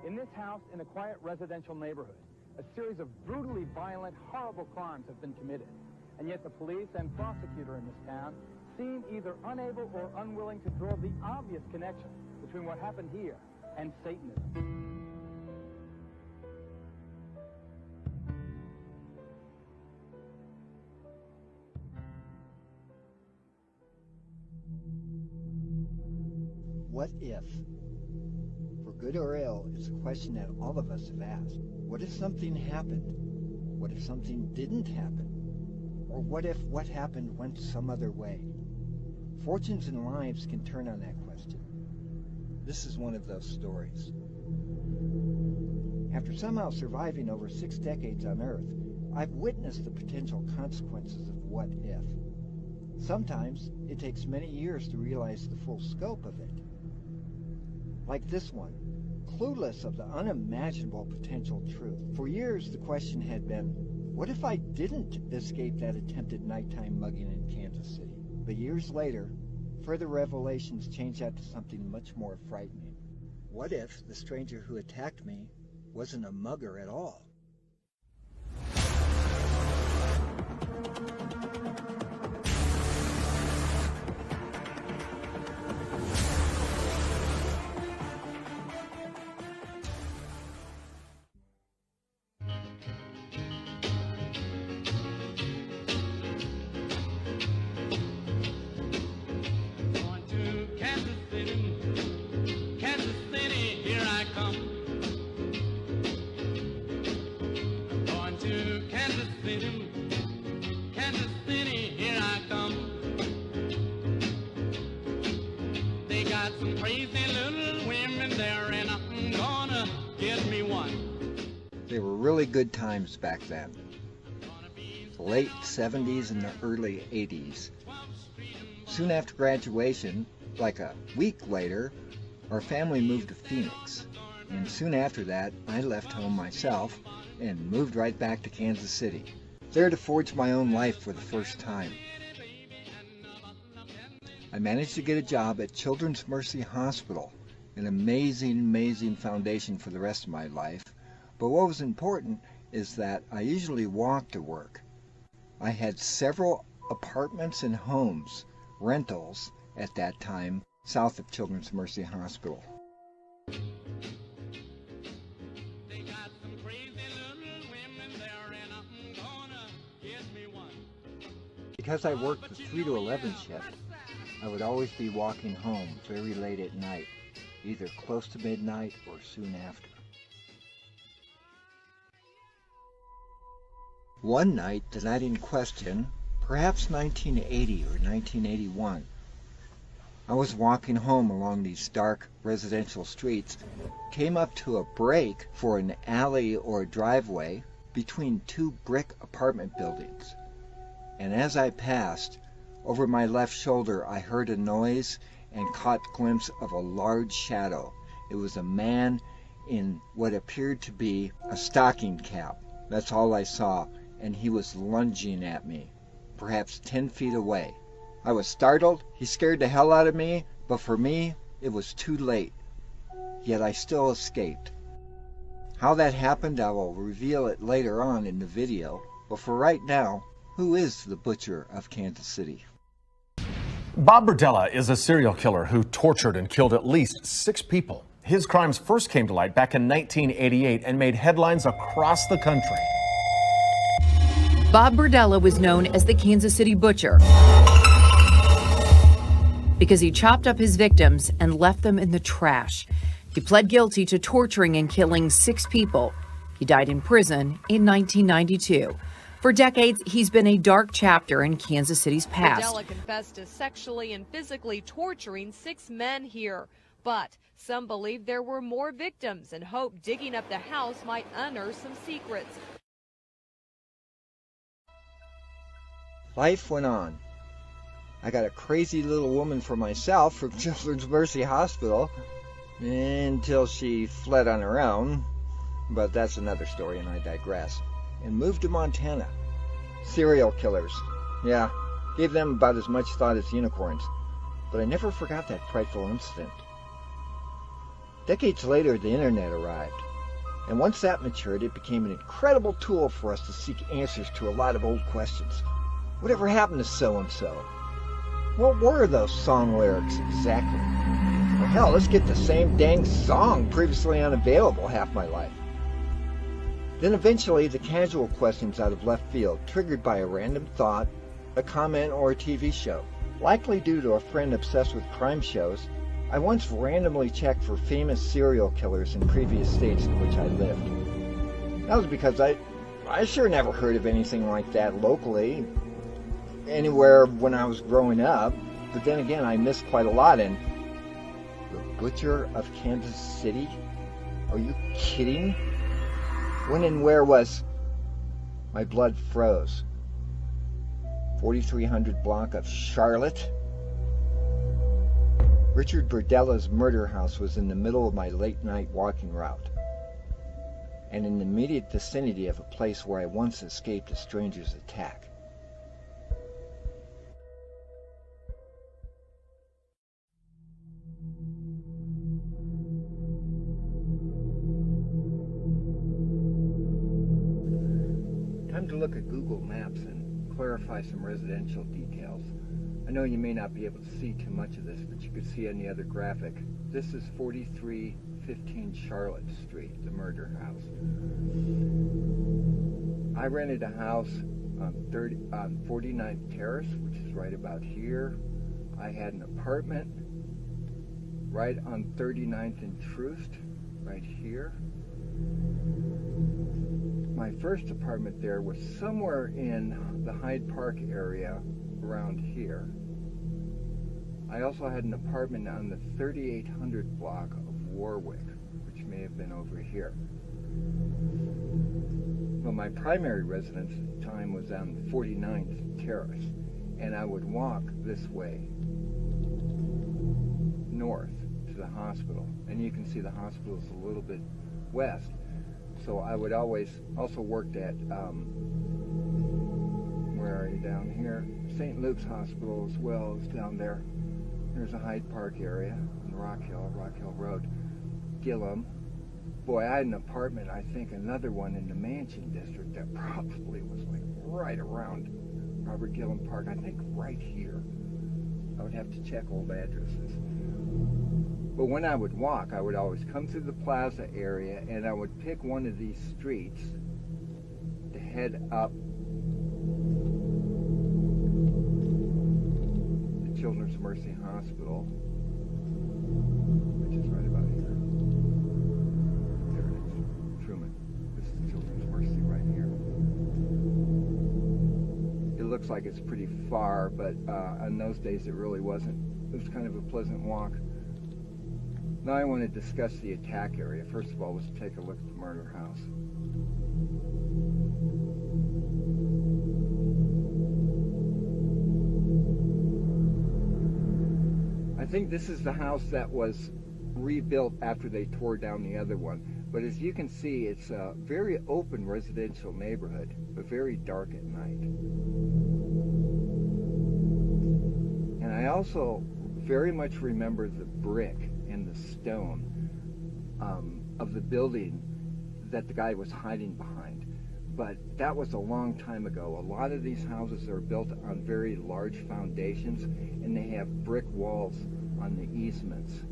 In this house, in a quiet residential neighborhood, a series of brutally violent, horrible crimes have been committed. And yet the police and prosecutor in this town seem either unable or unwilling to draw the obvious connection between what happened here and Satanism. What if? For good or ill, it's a question that all of us have asked. What if something happened? What if something didn't happen? Or what if what happened went some other way? Fortunes and lives can turn on that question. This is one of those stories. After somehow surviving over 6 decades on Earth, I've witnessed the potential consequences of what if. Sometimes it takes many years to realize the full scope of it. Like this one, clueless of the unimaginable potential truth. For years the question had been, what if I didn't escape that attempted nighttime mugging in Kansas City? But years later, further revelations changed that to something much more frightening. What if the stranger who attacked me wasn't a mugger at all? They were really good times back then. The late 70s and the early 80s. Soon after graduation, like a week later, our family moved to Phoenix. And soon after that, I left home myself and moved right back to Kansas City, there to forge my own life for the first time. I managed to get a job at Children's Mercy Hospital, an amazing foundation for the rest of my life. But what was important is that I usually walked to work. I had several apartments and homes, rentals, at that time, south of Children's Mercy Hospital. Because I worked the 3 to 11 shift, I would always be walking home very late at night, either close to midnight or soon after. One night, the night in question, perhaps 1980 or 1981, I was walking home along these dark residential streets, came up to a break for an alley or driveway between 2 brick apartment buildings. And as I passed, over my left shoulder I heard a noise and caught a glimpse of a large shadow. It was a man in what appeared to be a stocking cap. That's all I saw, and he was lunging at me, perhaps 10 feet away. I was startled, he scared the hell out of me, but for me, it was too late. Yet I still escaped. How that happened, I will reveal it later on in the video, but for right now, who is the Butcher of Kansas City? Bob Berdella is a serial killer who tortured and killed at least 6 people. His crimes first came to light back in 1988 and made headlines across the country. Bob Berdella was known as the Kansas City Butcher because he chopped up his victims and left them in the trash. He pled guilty to torturing and killing 6 people. He died in prison in 1992. For decades, he's been a dark chapter in Kansas City's past. Berdella confessed to sexually and physically torturing 6 men here. But some believe there were more victims and hope digging up the house might unearth some secrets. Life went on. I got a crazy little woman for myself from Children's Mercy Hospital until she fled on her own, but that's another story and I digress. And moved to Montana. Serial killers. Yeah, gave them about as much thought as unicorns. But I never forgot that frightful incident. Decades later, the internet arrived. And once that matured, it became an incredible tool for us to seek answers to a lot of old questions. Whatever happened to so-and-so? What were those song lyrics exactly? Or hell, let's get the same dang song previously unavailable half my life. Then eventually, the casual questions out of left field, triggered by a random thought, a comment, or a TV show. Likely due to a friend obsessed with crime shows, I once randomly checked for famous serial killers in previous states in which I lived. That was because I sure never heard of anything like that locally, anywhere when I was growing up. But then again, I missed quite a lot. And the Butcher of Kansas City? Are you kidding? When and where was... My blood froze. 4300 block of Charlotte? Richard Berdella's murder house was in the middle of my late-night walking route, and in the immediate vicinity of a place where I once escaped a stranger's attack. Time to look at Google Maps and clarify some residential details. I know you may not be able to see too much of this, but you could see on the other graphic. This is 4315 Charlotte Street, the murder house. I rented a house on 49th Terrace, which is right about here. I had an apartment right on 39th and Troost, right here. My first apartment there was somewhere in the Hyde Park area, around here. I also had an apartment on the 3800 block of Warwick, which may have been over here. Well, my primary residence at the time was on 49th Terrace, and I would walk this way north to the hospital, and you can see the hospital is a little bit west, so I would always also worked at where are you down here? St. Luke's Hospital as well is down there. There's a Hyde Park area in Rock Hill Road. Gillum. Boy, I had an apartment, I think another one in the Mansion District that probably was like right around Robert Gillum Park. I think right here. I would have to check old addresses. But when I would walk, I would always come through the plaza area and I would pick one of these streets to head up Children's Mercy Hospital, which is right about here. There it is, Truman. This is Children's Mercy right here. It looks like it's pretty far, but in those days it really wasn't. It was kind of a pleasant walk. Now I want to discuss the attack area. First of all, let's take a look at the murder house. I think this is the house that was rebuilt after they tore down the other one. But as you can see, it's a very open residential neighborhood, but very dark at night. And I also very much remember the brick and the stone of the building that the guy was hiding behind. But that was a long time ago. A lot of these houses are built on very large foundations, and they have brick walls on the easements.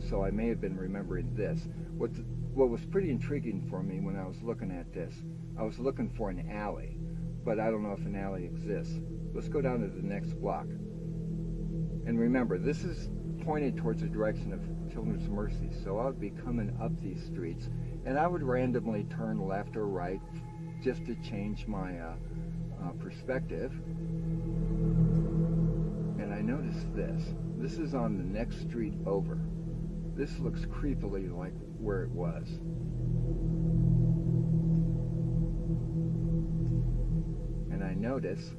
So I may have been remembering this. What was pretty intriguing for me when I was looking at this, I was looking for an alley, but I don't know if an alley exists. Let's go down to the next block. And remember, this is pointed towards the direction of Children's Mercy, so I would be coming up these streets, and I would randomly turn left or right just to change my perspective. And I noticed this. This is on the next street over. This looks creepily like where it was. And I notice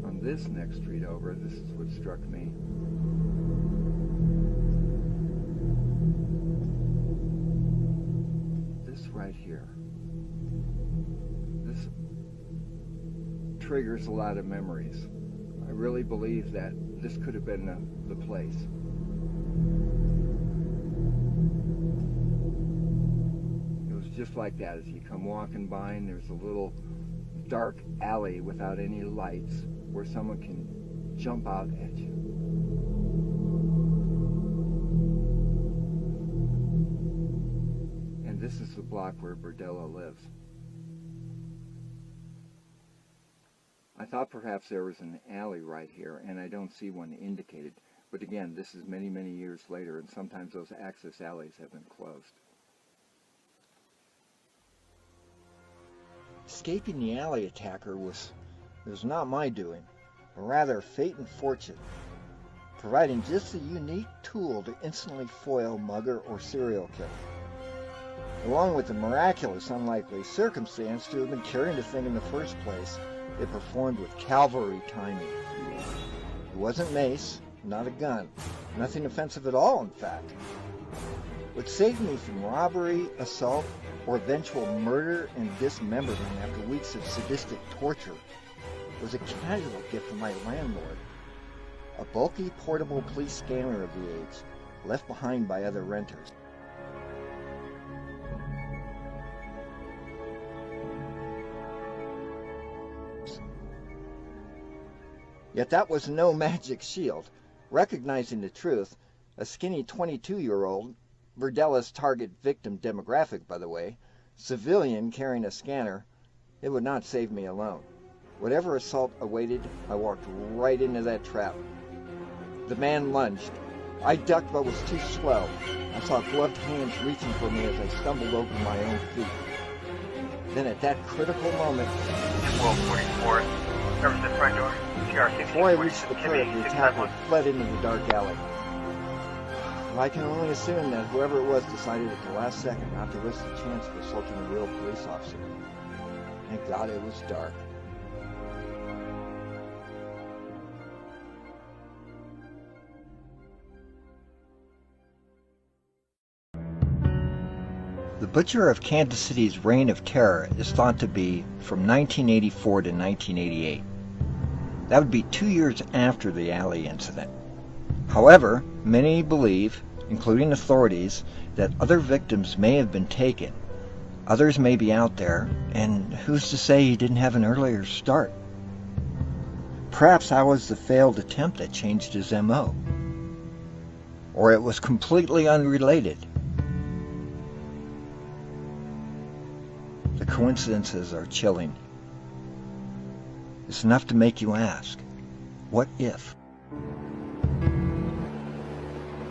on this next street over, this is what struck me. This right here. This triggers a lot of memories. I really believe that this could have been the place. looks like that as you come walking by, and there's a little dark alley without any lights where someone can jump out at you. And this is the block where Burdella lives. I thought perhaps there was an alley right here, and I don't see one indicated. But again, this is many, many years later, and sometimes those access alleys have been closed. Escaping the alley attacker was not my doing, but rather fate and fortune, providing just a unique tool to instantly foil mugger or serial killer, along with the miraculous unlikely circumstance to have been carrying the thing in the first place. It performed with cavalry timing. It wasn't mace, not a gun, nothing offensive at all, in fact. What saved me from robbery, assault, or eventual murder and dismemberment after weeks of sadistic torture was a casual gift from my landlord, a bulky portable police scanner of the age, left behind by other renters. Yet that was no magic shield. Recognizing the truth, a skinny 22-year-old, Burdella's target victim demographic, by the way, civilian carrying a scanner, it would not save me alone. Whatever assault awaited, I walked right into that trap. The man lunged. I ducked but was too slow. I saw gloved hands reaching for me as I stumbled over my own feet. Then at that critical moment, before I reached the curb, the attacker fled into the dark alley. I can only assume that whoever it was decided at the last second not to risk the chance of assaulting a real police officer. Thank God it was dark. The Butcher of Kansas City's reign of terror is thought to be from 1984 to 1988. That would be 2 years after the alley incident. However, many believe, including authorities, that other victims may have been taken. Others may be out there, and who's to say he didn't have an earlier start? Perhaps I was the failed attempt that changed his MO. Or it was completely unrelated. The coincidences are chilling. It's enough to make you ask, what if?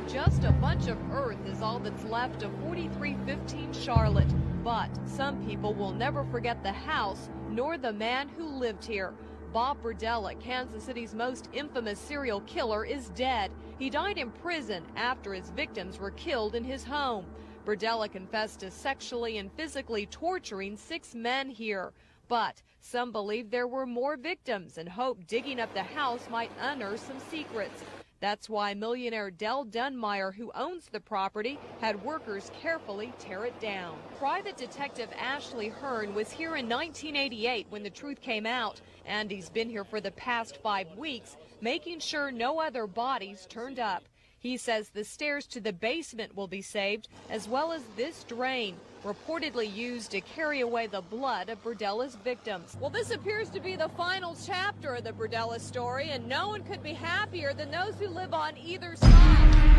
Just a bunch of earth is all that's left of 4315 Charlotte. But some people will never forget the house nor the man who lived here. Bob Burdella, Kansas City's most infamous serial killer, is dead. He died in prison after his victims were killed in his home. Burdella confessed to sexually and physically torturing 6 men here. But some believe there were more victims and hope digging up the house might unearth some secrets. That's why millionaire Dell Dunmeyer, who owns the property, had workers carefully tear it down. Private Detective Ashley Hearn was here in 1988 when the truth came out, and he's been here for the past 5 weeks, making sure no other bodies turned up. He says the stairs to the basement will be saved, as well as this drain, reportedly used to carry away the blood of Burdella's victims. Well, this appears to be the final chapter of the Burdella story, and no one could be happier than those who live on either side.